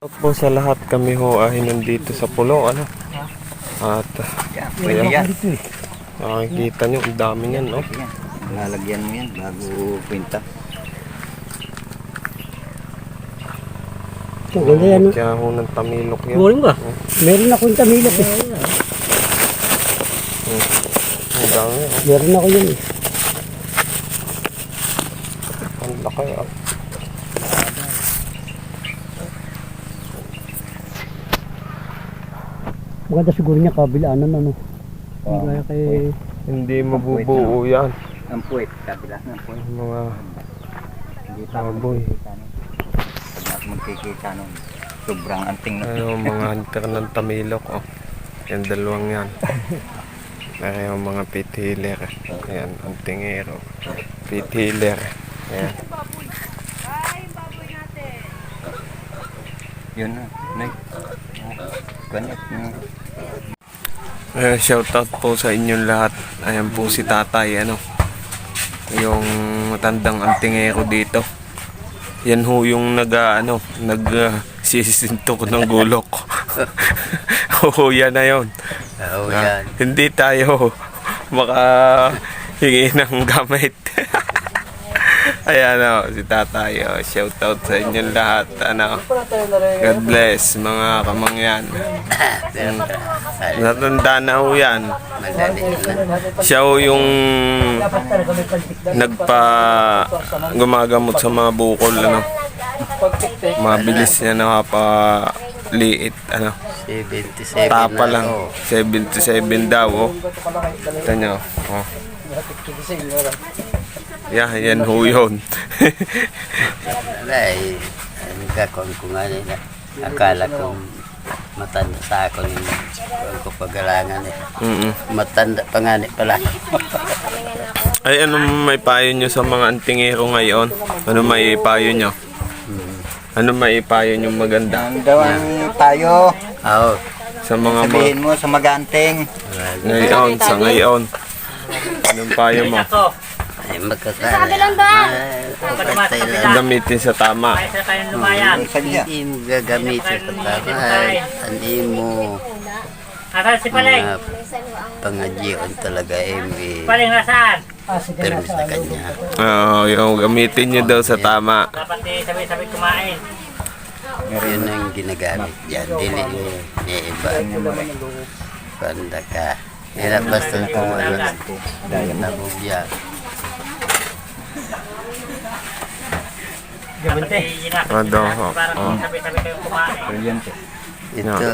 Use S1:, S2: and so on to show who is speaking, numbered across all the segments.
S1: Po sa lahat, kami ho ay nandito sa pulo, ano? At ayan, nakikita nyo, ang dami niyan, no?
S2: Lalagyan mo yan bago kwenta.
S3: Ganda yan.
S1: Kaya ho ng tamilok yan.
S3: Kunin ba? Meron akong tamilok eh.
S1: Ang dami, oh.
S3: Meron ako yun eh.
S1: Ang laki, ah.
S3: Maganda siguro niya kabilaanan ano. Kaya kay...
S1: Hindi mabubuo yan.
S2: Ang puwet, kabila ng puwet.
S1: Mga
S2: Hindi pa
S1: baboy.
S2: Pag magkikita nun, sobrang anting na.
S1: Ano, mga hunter ng tamilok, oh. Yan, dalawang yan. Kaya yung mga pit healer. Ayan, ang tingero. Pit healer. Ayan.
S2: Yun na, nay. Ganit.
S1: Shoutout po sa inyong lahat. Ayan po si tatay, ano, yung matandang antingero dito. Yan ho yung nagsisintok ng gulok. Oo, yan na yun.
S2: Oo, yan.
S1: Hindi tayo makahingi ng gamit. Ayan, o, si tatay, o, shoutout sa inyong lahat, ano. God bless, mga kamangyan. Natanda na ho yan. Siya ho yung gumagamot sa mga bukol, ano. Mabilis niya nakapaliit, ano.
S2: 77
S1: Tapa
S2: na
S1: lang.
S2: ako.
S1: 77 daw, oh. Ito nyo, oh. Yan ho yun.
S2: Ay, nagkakon ko nga nila. Akala ko matanda sa ako nila. Huwag ko pagalangan eh. Matanda pa nga pala.
S1: Ay, anong may payo nyo sa mga antingero ngayon? Ano may payo nyo? Ano may payo nyo maganda?
S2: Ang dawang tayo. Oo.
S1: Sa mga
S2: Sabihin mo sa maganting.
S1: ngayon, sa ngayon. Anong payo mo?
S2: Ay, magkakala.
S1: Gamitin sa tama.
S2: Hindi mo gagamitin sa tama. Hindi mo mga pangadyon talaga eh.
S4: Paling nasaan?
S2: Permis na kanya.
S1: Oo, yung gamitin nyo daw sa tama.
S4: Dapat sabi kumain.
S2: Yun ang ginagamit yan. Dili ni iba. Panda ka. Hirap basta kung ano. Nabubya.
S1: Ano, oh.
S4: Sabi kayong kumain.
S2: Ito.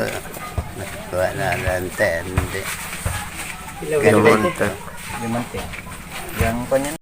S2: Nakuha na lante. Hindi.
S1: Lumante.
S2: Lumante. Yung kanya.